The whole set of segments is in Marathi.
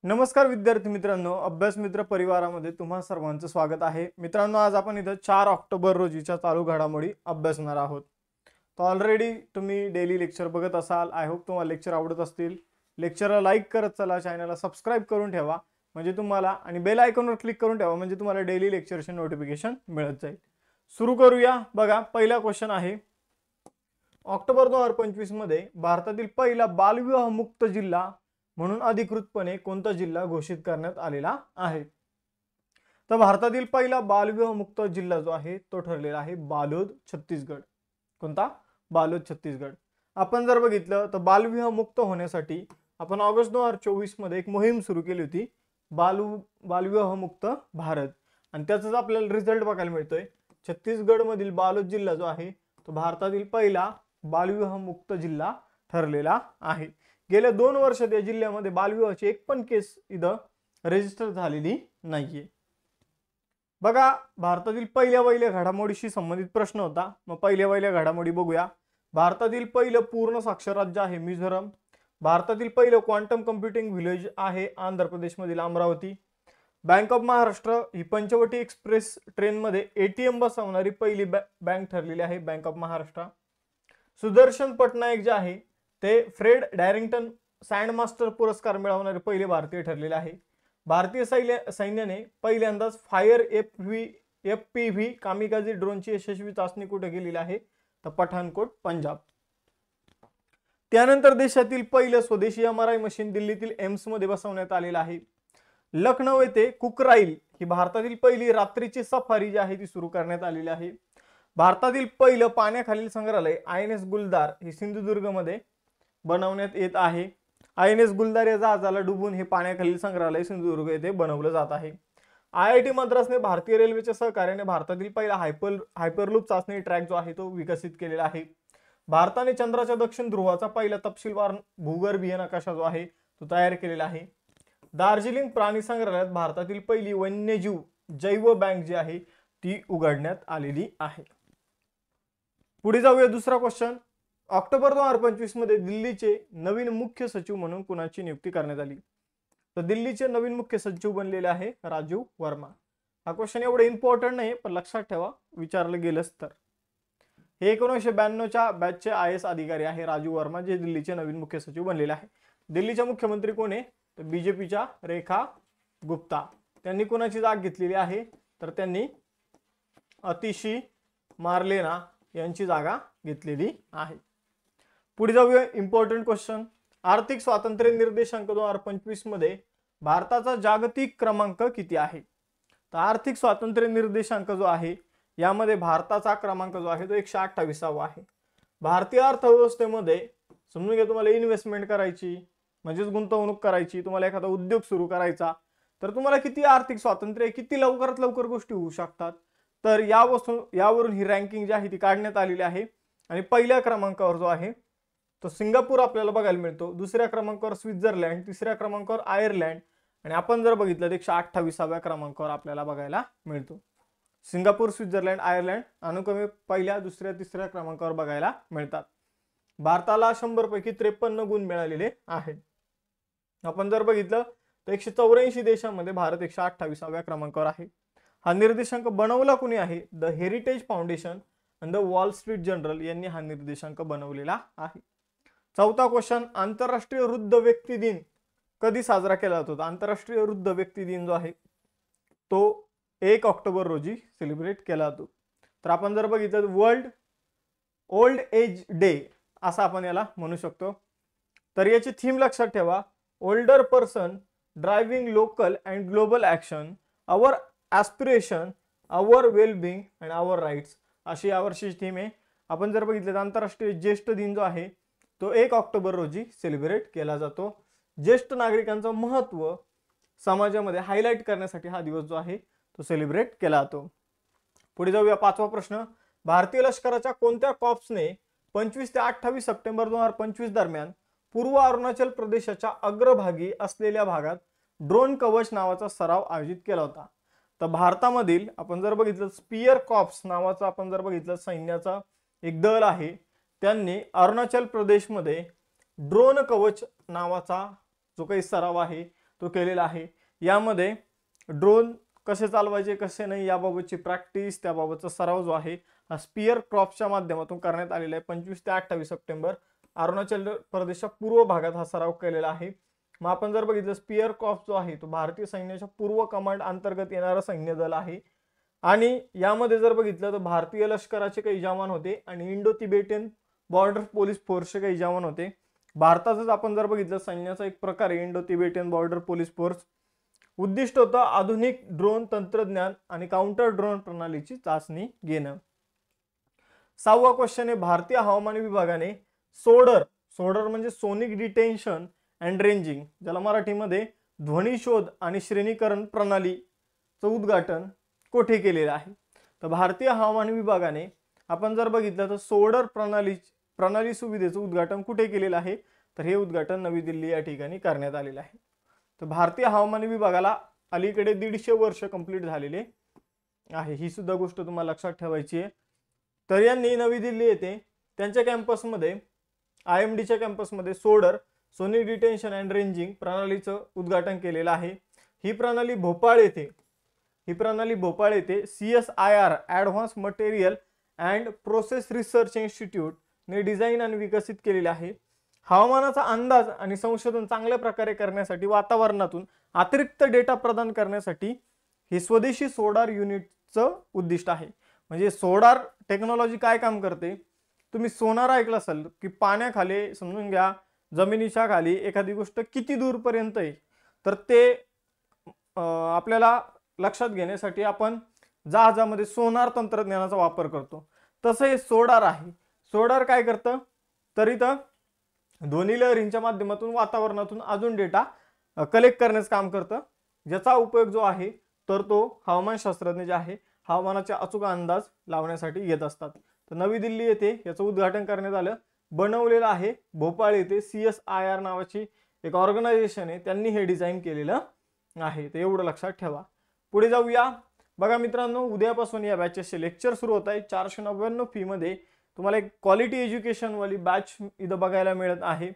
नमस्कार विद्यार्थी मित्रांनो, अभ्यास मित्र परिवारामध्ये तुम्हा सर्वांचं स्वागत आहे। मित्रांनो, आज आपण इथं 4 ऑक्टोबर रोजीच्या चालू घडामोडी अभ्यासणार आहोत। तो ऑलरेडी तुम्ही डेली लेक्चर बघत असाल। आय होप तुम्हाला लेक्चर आवडत असतील। लेक्चरला लाईक करत चला, चॅनलला सबस्क्राइब करून ठेवा म्हणजे तुम्हाला, आणि बेल आयकॉनवर क्लिक करून ठेवा म्हणजे तुम्हाला डेली लेक्चरचे नोटिफिकेशन मिळत जाईल। सुरू करूया। बघा, पहिला क्वेश्चन आहे, ऑक्टोबर 2025 मध्ये भारतातील पहिला बालविवाह मुक्त जिल्हा म्हणून अधिकृतपणे कोणता जिल्हा घोषित करण्यात आलेला आहे? तर भारतातील पहिला बालविवाह मुक्त जिल्हा जो आहे तो ठरलेला आहे बालोद, छत्तीसगड। कोणता? बालोद, छत्तीसगड। आपण जर बघितलं तर बालविवाह मुक्त होण्यासाठी आपण ऑगस्ट 2024 मध्ये एक मोहीम सुरू केली होती, बालविवाह मुक्त भारत, आणि त्याचाच आपल्याला रिझल्ट बघायला मिळतोय। छत्तीसगड मधील बालोद जिल्हा जो आहे तो भारतातील पहिला बालविवाह मुक्त जिल्हा ठरलेला आहे। गेल्या 2 वर्षात या जिल्ह्यामध्ये बालविवाहाची एक पण केस इथं रजिस्टर झालेली नाहीये। बघा, भारतातील पहिल्या घडामोडीशी संबंधित प्रश्न होता। मग पहिल्या घडामोडी बघूया। भारतातील पहिलं पूर्ण साक्षर राज्य आहे मिझोरम। भारतातील पहिलं क्वांटम कम्प्युटिंग व्हिलेज आहे आंध्र प्रदेश मधील अमरावती। बँक ऑफ महाराष्ट्र ही पंचवटी एक्सप्रेस ट्रेन मध्ये एटीएम बसवणारी पहिली बँक ठरलेली आहे, बँक ऑफ महाराष्ट्र। सुदर्शन पटनायक जे आहे ते फ्रेड डॅरिंग्टन सँडमास्टर पुरस्कार मिळवणारे पहिले भारतीय ठरलेले आहे। भारतीय सैन्याने पहिल्यांदाच फायर FPV कामिकाझी ड्रोनची यशस्वी चाचणी कुठे केलेली आहे? तर पठाणकोट, पंजाब। त्यानंतर देशातील पहिलं स्वदेशी MRI मशीन दिल्लीतील एम्स मध्ये बसवण्यात आलेलं आहे। लखनौ येथे कुकराईल ही भारतातील पहिली रात्रीची सफारी जी आहे ती सुरू करण्यात आलेली आहे। भारतातील पहिलं पाण्याखालील संग्रहालय INS गुलदार ही सिंधुदुर्ग मध्ये बनवण्यात येत आहे। INS गुलदार या जहाजाला डुबून हे पाण्याखालील संग्रहालय सिंधुदुर्ग येथे बनवलं जात आहे। IIT मद्रासने भारतीय रेल्वेच्या सहकार्याने भारतातील पहिला हायपरलूप चाचणी ट्रॅक जो आहे तो विकसित केलेला आहे। भारताने चंद्राच्या दक्षिण ध्रुवाचा पहिला तपशीलवार भूगर्भीय नकाशा जो आहे तो तयार केलेला आहे। दार्जिलिंग प्राणी संग्रहालयात भारतातील पहिली वन्यजीव जैव बँक जी आहे ती उघडण्यात आलेली आहे। पुढे जाऊया। दुसरा क्वेश्चन, ऑक्टोबर 2025 मध्ये दिल्लीचे नवीन मुख्य सचिव म्हणून कुणाची नियुक्ती करण्यात आली? तर दिल्लीचे नवीन मुख्य सचिव बनलेले आहे राजीव वर्मा। हा क्वेश्चन एवढा इम्पॉर्टंट नाही, पण लक्षात ठेवा विचारलं गेलंच तर। हे 1992च्या बॅचचे IAS अधिकारी आहे राजीव वर्मा, जे दिल्लीचे नवीन मुख्य सचिव बनलेले आहे। दिल्लीच्या मुख्यमंत्री कोण आहे? तर BJPच्या रेखा गुप्ता। त्यांनी कोणाची जाग घेतलेली आहे? तर त्यांनी अतिशी मार्लेना यांची जागा घेतलेली आहे। पुढे जाऊया। इम्पॉर्टंट क्वेश्चन, आर्थिक स्वातंत्र्य निर्देशांक 2025 मध्ये भारताचा जागतिक क्रमांक किती आहे? तर आर्थिक स्वातंत्र्य निर्देशांक जो आहे यामध्ये भारताचा क्रमांक जो आहे तो 128वा आहे। भारतीय अर्थव्यवस्थेमध्ये समजून घ्या, तुम्हाला इन्व्हेस्टमेंट करायची म्हणजेच गुंतवणूक करायची, तुम्हाला एखादा उद्योग सुरू करायचा, तर तुम्हाला किती आर्थिक स्वातंत्र्य, किती लवकरात लवकर गोष्टी होऊ शकतात, तर यावरून ही रँकिंग जी आहे ती काढण्यात आलेली आहे। आणि पहिल्या क्रमांकावर जो आहे तो सिंगापूर आपल्याला बघायला मिळतो, दुसऱ्या क्रमांकावर स्वित्झर्लंड, तिसऱ्या क्रमांकावर आयर्लंड, आणि आपण जर बघितलं तर 128व्या क्रमांकावर आपल्याला बघायला मिळतो। सिंगापूर, स्वित्झर्लंड, आयर्लंड अनुक्रमे पहिल्या, दुसऱ्या, तिसऱ्या क्रमांकावर बघायला मिळतात। भारताला 100 पैकी 53 गुण मिळालेले आहेत। आपण जर बघितलं तर 184 देशांमध्ये भारत 128व्या क्रमांकावर आहे। हा निर्देशांक बनवला कोणी आहे? द हेरिटेज फाउंडेशन आणि द वॉल स्ट्रीट जर्नल यांनी हा निर्देशांक बनवलेला आहे। चौथा क्वेश्चन, आंतरराष्ट्रीय वृद्ध व्यक्ती दिन कधी साजरा केला जातो? आंतरराष्ट्रीय वृद्ध व्यक्ती दिन जो आहे तो 1 ऑक्टोबर रोजी सेलिब्रेट केला जातो। तर आपण जर बघितलं वर्ल्ड ओल्ड एज डे असं आपण याला म्हणू शकतो। तर याची थीम लक्षात ठेवा, older person driving local and global action, our aspiration, our wellbeing and our rights, अशी यावर्षीची थीम आहे। आपण जर बघितलं तर आंतरराष्ट्रीय ज्येष्ठ दिन जो आहे तो 1 ऑक्टोबर रोजी सेलिब्रेट केला जातो। ज्येष्ठ नागरिकांचं महत्त्व समाजामध्ये हायलाइट करण्यासाठी हा दिवस जो आहे तो सेलिब्रेट केला जातो। पुढे जाऊया। 5वा प्रश्न, भारतीय लष्कराच्या कोणत्या कॉर्प्सने 25 ते 28 सप्टेंबर 2025 दरम्यान पूर्व अरुणाचल प्रदेशाच्या अग्रभागी असलेल्या भागात ड्रोन कवच नावाचा सराव आयोजित केला होता? तर भारतामधील आपण जर बघितलं स्पियर कॉर्प्स नावाचा आपण जर बघितलं सैन्याचा एक दल आहे, त्यांनी अरुणाचल प्रदेशमध्ये ड्रोन कवच नावाचा जो काही सराव आहे तो केलेला आहे। यामध्ये ड्रोन कसे चालवायचे कसे नाही याबाबतची प्रॅक्टिस त्याबाबतचा सराव जो आहे हा स्पियर क्रॉप्सच्या माध्यमातून करण्यात आलेला आहे। 25 ते 28 सप्टेंबर अरुणाचल प्रदेशच्या पूर्व भागात हा सराव केलेला आहे। मग आपण जर बघितलं स्पियर क्रॉप्स जो आहे तो भारतीय सैन्याच्या पूर्व कमांड अंतर्गत येणारं सैन्य दल आहे आणि यामध्ये जर बघितलं तर भारतीय लष्कराचे काही जवान होते आणि इंडो तिबेटियन बॉर्डर पोलीस फोर्सचे काही जवान होते। भारताचंच आपण जर बघितलं सैन्याचा एक प्रकार आहे Indo Tibetan border police force. उद्दिष्ट होतं आधुनिक ड्रोन तंत्रज्ञान आणि काउंटर ड्रोन प्रणालीची चाचणी घेणं। 6वा क्वेश्चन आहे भारतीय हवामान विभागाने सोडर म्हणजे सोनिक डिटेन्शन अँड रेंजिंग ज्याला मराठीमध्ये ध्वनी शोध आणि श्रेणीकरण प्रणालीचं उद्घाटन कोठे केलेलं आहे? तर भारतीय हवामान विभागाने आपण जर बघितलं तर सोडर प्रणाली सुविधेचं उद्घाटन कुठे केलेलं आहे? तर हे उद्घाटन नवी दिल्ली या ठिकाणी करण्यात आलेलं आहे। तर भारतीय हवामान विभागाला अलीकडे 150 वर्ष कंप्लीट झालेले आहे, ही सुद्धा गोष्ट तुम्हाला लक्षात ठेवायची आहे। तर यांनी नवी दिल्ली येथे त्यांच्या कॅम्पसमध्ये IMDच्या कॅम्पसमध्ये सोनिक डिटेन्शन अँड रेंजिंग प्रणालीचं उद्घाटन केलेलं आहे। ही प्रणाली भोपाळ येथे CSIR advance material and process research institute ने डिझाईन आणि विकसित केलेले आहे। हवामानाचा अंदाज आणि संशोधन चांगल्या प्रकारे करण्यासाठी वातावरणातून अतिरिक्त डेटा प्रदान करण्यासाठी हे स्वदेशी सोडार युनिटचं उद्दिष्ट आहे। म्हणजे सोडार टेक्नॉलॉजी काय काम करते? तुम्ही सोनार ऐकलं असेल की पाण्याखाली समजून घ्या जमिनीच्या खाली एखादी गोष्ट किती दूरपर्यंत आहे तर ते आपल्याला लक्षात घेण्यासाठी आपण जहाजामध्ये सोनार तंत्रज्ञानाचा वापर करतो। तसं हे सोडार आहे। सोडार काय करतं तर इथं ध्वनी लहरींच्या माध्यमातून वातावरणातून अजून डेटा कलेक्ट करण्याचं काम करतं, ज्याचा उपयोग जो आहे तर तो हवामानशास्त्रज्ञ जे आहे हवामानाचे अचूक अंदाज लावण्यासाठी घेत असतात। तर नवी दिल्ली येथे याचं उद्घाटन करण्यात आलं, बनवलेलं आहे भोपाळ येथे CSIR नावाची एक ऑर्गनायझेशन आहे त्यांनी हे डिझाईन केलेलं आहे। तर एवढं लक्षात ठेवा। पुढे जाऊया। बघा मित्रांनो उद्यापासून या बॅचेसचे लेक्चर सुरू होत आहे। 499 फी मध्ये तुम्हाला एक क्वालिटी एज्युकेशन वाली बॅच इथं बघायला मिळत आहे,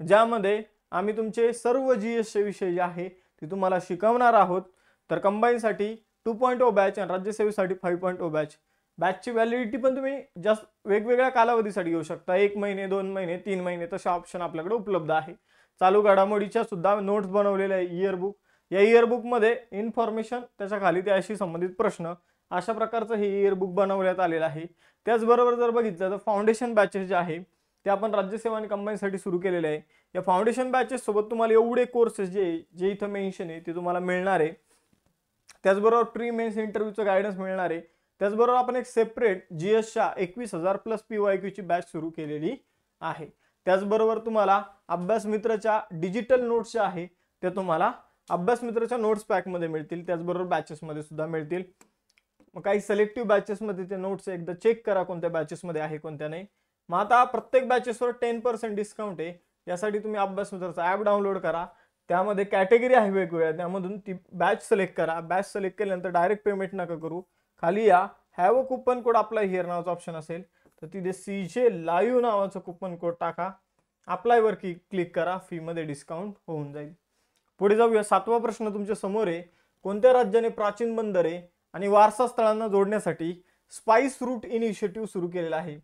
ज्यामध्ये आम्ही तुमचे सर्व GS विषय जे आहे ते तुम्हाला शिकवणार आहोत। तर कंबाईनसाठी 2.0 बॅच आणि राज्यसेवेसाठी 5.0 बॅचची व्हॅलिडिटी पण तुम्ही जास्त वेगवेगळ्या कालावधीसाठी घेऊ शकता, 1 महिने 2 महिने 3 महिने तसे ऑप्शन आपल्याकडे उपलब्ध आहे। चालू घडामोडीच्या सुद्धा नोट्स बनवलेले आहे इयरबुक। या इयरबुक मध्ये इन्फॉर्मेशन त्याच्या खाली त्याशी संबंधित प्रश्न अशा प्रकारचं हे इयरबुक बनवण्यात आलेलं आहे। त्याचबरोबर जर बघितलं तर फाउंडेशन बॅचेस जे आहे ते आपण राज्यसेवा आणि कंबाईनसाठी सुरू केलेले आहे। या फाउंडेशन बॅचेस सोबत तुम्हाला एवढे कोर्सेस जे इथं मेन्शन आहे ते तुम्हाला मिळणार आहे। त्याचबरोबर प्री मेन्स इंटरव्ह्यूचं गायडन्स मिळणार आहे। त्याचबरोबर आपण एक सेपरेट GSच्या 21,000 प्लस PYQ ची बॅच सुरू केलेली आहे। त्याचबरोबर तुम्हाला अभ्यास मित्रच्या डिजिटल नोट्स जे आहे ते तुम्हाला अभ्यास मित्रच्या नोट्स पॅक मध्ये मिळतील, त्याचबरोबर बॅचेस मध्ये सुद्धा मिळतील। मग काही सिलेक्टिव्ह बॅचेस मध्ये ते नोट्स एकदा चेक करा कोणत्या बॅचेस मध्ये आहे कोणत्या नाही। मग आता प्रत्येक बॅचेसवर 10% डिस्काउंट आहे, यासाठी तुम्ही अभ्यास मित्रचा ॲप डाउनलोड करा। त्यामध्ये कॅटेगरी आहे वेगवेगळ्या, त्यामधून ती बॅच सिलेक्ट करा। बॅच सिलेक्ट केल्यानंतर डायरेक्ट पेमेंट नका करू, खाली या have a coupon code apply here नावाचा ऑप्शन असेल तर तिथे CJ लाईव्ह नावाचं कुपन कोड टाका, अप्लाय वर क्लिक करा, फी मध्ये डिस्काउंट होऊन जाईल। पुढे जाऊया। 7वा प्रश्न तुमच्या समोर आहे, कोणत्या राज्याने प्राचीन बंदरे आणि वारसा स्थळांना जोडण्यासाठी स्पाइस रूट इनिशिएटिव्ह सुरू केलेला आहे?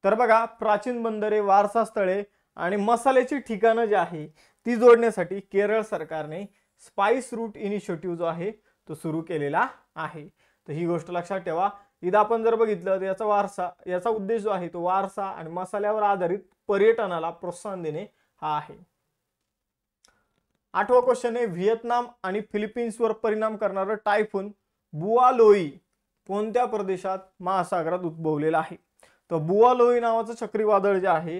तर बघा प्राचीन बंदरे वारसा स्थळे आणि मसाल्याची ठिकाणं जी आहे ती जोडण्यासाठी केरळ सरकारने स्पाइस रूट इनिशिएटिव्ह जो आहे तो सुरू केलेला आहे। तर ही गोष्ट लक्षात ठेवा। इथं आपण जर बघितलं तर याचा उद्देश जो आहे तो वारसा आणि मसाल्यावर आधारित पर्यटनाला प्रोत्साहन देणे हा आहे। 8वा क्वेश्चन आहे, व्हिएतनाम आणि फिलिपिन्सवर परिणाम करणारं टायफून बुआलोई कोणत्या प्रदेशात महासागरात उद्भवलेला आहे? तर बुआलोई नावाचं चक्रीवादळ जे आहे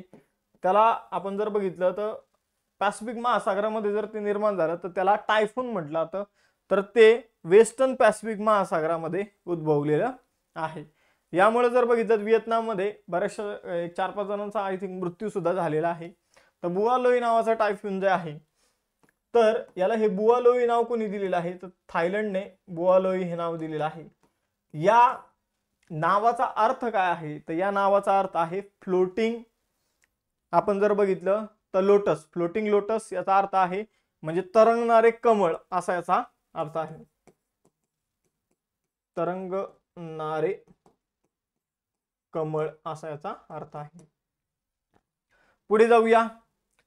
त्याला आपण जर बघितलं तर पॅसिफिक महासागरामध्ये जर ते निर्माण झालं तर त्याला टायफून म्हटलं जातं। तर ते वेस्टर्न पॅसिफिक महासागरामध्ये उद्भवलेलं आहे। यामुळे जर बघितलं व्हिएतनाममध्ये बऱ्याचशा 4-5 जणांचा आय थिंक मृत्यू सुद्धा झालेला आहे। तर बुआलोई नावाचा टायफून जे आहे तर याला हे बुआलोई नाव कोणी दिलेलं आहे? तर थायलंडने बुआलोई हे नाव दिलेलं आहे। या नावाचा अर्थ काय आहे? तर या नावाचा अर्थ आहे फ्लोटिंग, आपण जर बघितलं तर लोटस, फ्लोटिंग लोटस याचा अर्थ आहे म्हणजे तरंगणारे कमळ असा याचा अर्थ आहे. तरंगणारे कमळ असा याचा अर्थ आहे. पुढे जाऊया.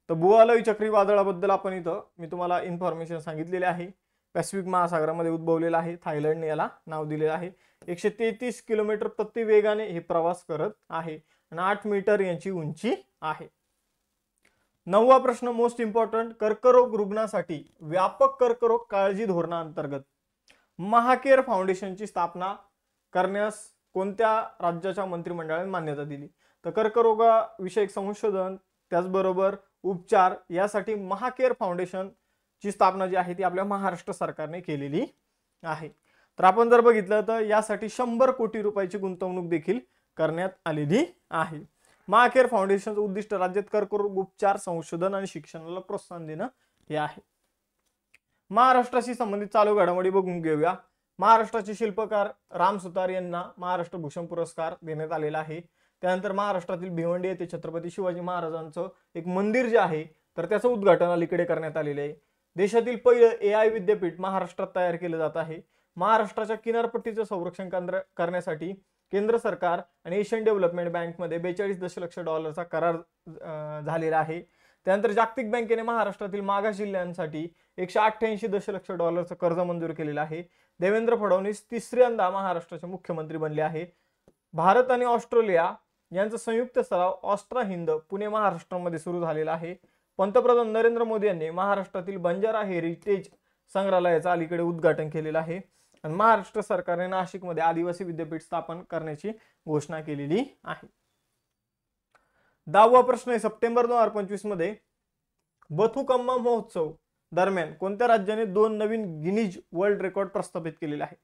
तर बुआलई चक्रीवादळाबद्दल आपण इथं मी तुम्हाला इन्फॉर्मेशन सांगितलेले आहे. पॅसिफिक महासागरामध्ये उद्भवलेला आहे. थायलंडने याला नाव दिलेलं आहे. 133 किलोमीटर प्रति वेगाने हे प्रवास करत आहे आणि 8 मीटर यांची उंची आहे. 9वा प्रश्न मोस्ट इम्पॉर्टंट. कर्करोग रुग्णासाठी व्यापक कर्करोग काळजी धोरणाअंतर्गत महाकेअर फाउंडेशनची स्थापना करण्यास कोणत्या राज्याच्या मंत्रिमंडळाने मान्यता दिली? तर कर्करोगाविषयक संशोधन त्याचबरोबर उपचार यासाठी महाकेअर फाउंडेशन ची स्थापना जी आहे ती आपल्या महाराष्ट्र सरकारने केलेली आहे. तर आपण जर बघितलं तर यासाठी 100 कोटी रुपयाची गुंतवणूक देखील करण्यात आलेली आहे. महाकेअर फाउंडेशनचं उद्दिष्ट राज्यात कर्करोग उपचार, संशोधन आणि शिक्षणाला प्रोत्साहन देणं हे आहे. महाराष्ट्राशी संबंधित चालू घडामोडी बघून घेऊया. महाराष्ट्राचे शिल्पकार राम सुतार यांना महाराष्ट्र भूषण पुरस्कार देण्यात आलेला आहे. त्यानंतर महाराष्ट्रातील भिवंडी येथे छत्रपती शिवाजी महाराजांचं एक मंदिर जे आहे तर त्याचं उद्घाटन अलीकडे करण्यात आलेले आहे. देशातील पहिलं AI विद्यापीठ महाराष्ट्रात तयार केलं जात आहे. महाराष्ट्राच्या किनारपट्टीचं संरक्षण करण्यासाठी केंद्र सरकार आणि एशियन डेव्हलपमेंट बँकमध्ये 42 दशलक्ष डॉलरचा करार झालेला आहे. त्यानंतर जागतिक बँकेने महाराष्ट्रातील मागास जिल्ह्यांसाठी 188 दशलक्ष डॉलरचं कर्ज मंजूर केलेलं आहे. देवेंद्र फडणवीस तिसऱ्यांदा महाराष्ट्राचे मुख्यमंत्री बनले आहे. भारत आणि ऑस्ट्रेलिया यांचा संयुक्त सराव ऑस्ट्रा हिंद पुणे महाराष्ट्रामध्ये सुरू झालेला आहे. पंतप्रधान नरेंद्र मोदी यांनी महाराष्ट्रातील बंजारा हेरिटेज संग्रहालयाचं अलीकडे उद्घाटन केलेलं आहे आणि महाराष्ट्र सरकारने नाशिकमध्ये आदिवासी विद्यापीठ स्थापन करण्याची घोषणा केलेली आहे. 10वा प्रश्न आहे. सप्टेंबर 2025 मध्ये बथुकम्मा महोत्सव दरम्यान कोणत्या राज्याने 2 नवीन गिनीज वर्ल्ड रेकॉर्ड प्रस्थापित केलेले आहे?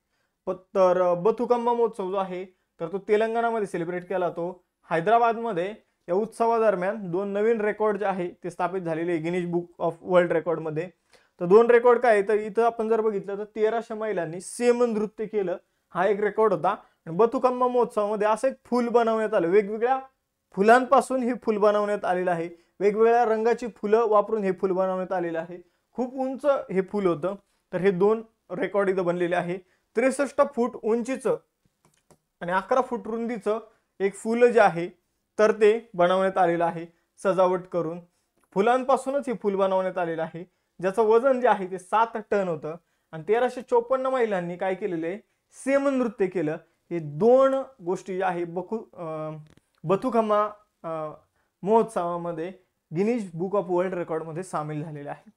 तर बथुकम्मा महोत्सव जो आहे तर तो तेलंगणामध्ये सेलिब्रेट केला जातो. हैदराबादमध्ये या उत्सवादरम्यान 2 नवीन रेकॉर्ड जे आहे ते स्थापित झालेले Guinness book of world record मध्ये. तर 2 रेकॉर्ड काय तर इथं आपण जर बघितलं तर 1300 महिलांनी सेम नृत्य केलं हा एक रेकॉर्ड होता. आणि बथुकम्मा महोत्सवामध्ये असं एक फूल बनवण्यात आलं. वेगवेगळ्या फुलांपासून हे फूल बनवण्यात आलेलं आहे. वेगवेगळ्या रंगाची फुलं वापरून हे फूल बनवण्यात आलेलं आहे. खूप उंच हे फूल होतं. तर हे 2 रेकॉर्ड इथं बनलेले आहे. 63 फूट उंचीचं आणि 11 फूट रुंदीचं एक फूल जे आहे तर ते बनवण्यात आलेलं आहे सजावट करून. फुलांपासूनच हे फूल बनवण्यात आलेलं आहे ज्याचं वजन जे आहे ते 7 टन होतं. आणि 1354 महिलांनी काय केलेले सेम नृत्य केलं. हे 2 गोष्टी ज्या आहे बथुकम्मा महोत्सवामध्ये Guinness book of world record मध्ये सामील झालेले आहे.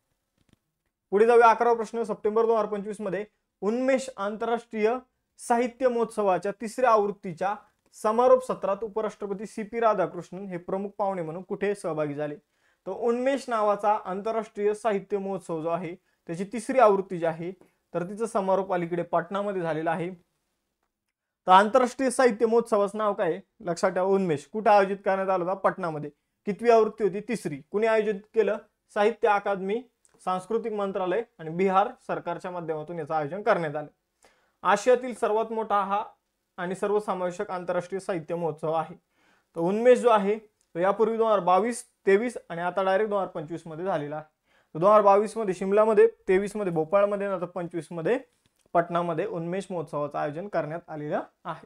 पुढे जाऊया. 11वा प्रश्न. सप्टेंबर 2025 मध्ये उन्मेष आंतरराष्ट्रीय साहित्य महोत्सवाच्या 3ऱ्या आवृत्तीच्या समारोप सत्रात उपराष्ट्रपती CP राधाकृष्णन हे प्रमुख पाहुणे म्हणून कुठे सहभागी झाले? तर उन्मेष नावाचा आंतरराष्ट्रीय साहित्य महोत्सव जो आहे त्याची 3री आवृत्ती जी आहे तर तिचं समारोप अलीकडे पाटणामध्ये झालेला आहे. तर आंतरराष्ट्रीय साहित्य महोत्सवाचं नाव काय लक्षात ठेवा. उन्मेष कुठे आयोजित करण्यात आला होता? पटनामध्ये. कितवी आवृत्ती होती? 3री. कुणी आयोजित केलं? साहित्य अकादमी, सांस्कृतिक मंत्रालय आणि बिहार सरकारच्या माध्यमातून याचं आयोजन करण्यात आलं. आशियातील सर्वात मोठा हा आणि सर्वसमावेशक आंतरराष्ट्रीय साहित्य महोत्सव आहे. तर उन्मेष जो आहे तो यापूर्वी 2022, 23 आणि आता डायरेक्ट 2025 मध्ये झालेला आहे. 2022 मध्ये शिमलामध्ये, 23 मध्ये भोपाळमध्ये आणि आता 25 मध्ये पटनामध्ये उन्मेष महोत्सवाचं आयोजन करण्यात आलेलं आहे.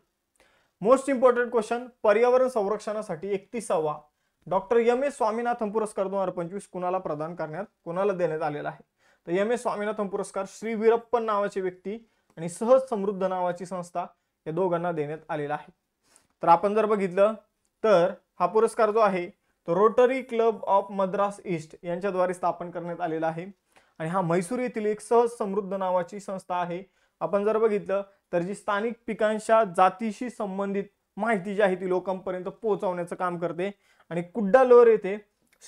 Most important question. पर्यावरण संरक्षणासाठी 31वा डॉक्टर M.A. स्वामीनाथन पुरस्कार 2025 कुणाला देण्यात आलेला आहे? तर M.A. स्वामीनाथन पुरस्कार श्री वीरप्पन नावाची व्यक्ती आणि सहज समृद्ध नावाची संस्था या दोघांना देण्यात आलेला आहे. तर आपण जर बघितलं तर हा पुरस्कार जो आहे तो rotary club of Madras east यांच्याद्वारे स्थापन करण्यात आलेला आहे आणि हा म्हैसूर येथील एक सहज समृद्ध नावाची संस्था आहे. आपण जर बघितलं तर जी स्थानिक पिकांच्या जातीशी संबंधित माहिती जी आहे ती लोकांपर्यंत पोहोचवण्याचं काम करते. आणि कुड्डालोर येथे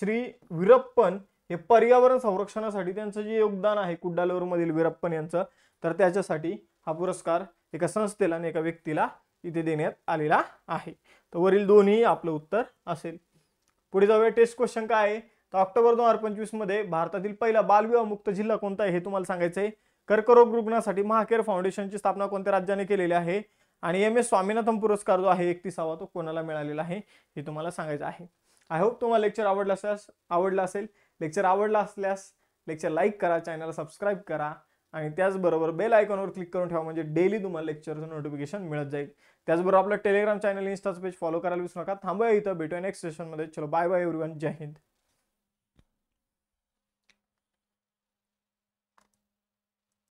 श्री वीरप्पन हे पर्यावरण संरक्षणासाठी त्यांचं जे योगदान आहे कुड्डालोर मधील वीरप्पन यांचं तर त्याच्यासाठी हा पुरस्कार एका संस्थेला आणि एका व्यक्तीला इथे देण्यात आलेला आहे. तर वरील दोन्ही आपलं उत्तर असेल. पुढे जाऊया. टेस्ट क्वेश्चन काय आहे? तर ऑक्टोबर 2025 मध्ये भारतातील पहिला बालविवाह मुक्त जिल्हा कोणता आहे हे तुम्हाला सांगायचं आहे. कर्करोग रुग्णासाठी महाकेअर फाउंडेशनची स्थापना कोणत्या राज्याने केलेली आहे? आणि M.A. स्वामीनाथन पुरस्कार जो आहे 31वा तो कोणाला मिळालेला आहे हे तुम्हाला सांगायचं आहे. आय होप तुम्हाला लेक्चर आवडला असेल. लेक्चर आवडला असल्यास लेक्चर लाईक करा, चॅनलला सबस्क्राईब करा आणि त्याचबरोबर बेल आयकॉनवर क्लिक करून ठेवा, म्हणजे डेली तुम्हाला लेक्चरचं नोटिफिकेशन मिळत जाईल. त्याचबरोबर आपलं टेलिग्राम चॅनल, इंस्टाचं पेज फॉलो करायला विसरू नका. थांबूया इथं, भेटूया नेक्स्ट सेशनमध्ये. चलो बाय बाय एव्हरीवन, जय हिंद.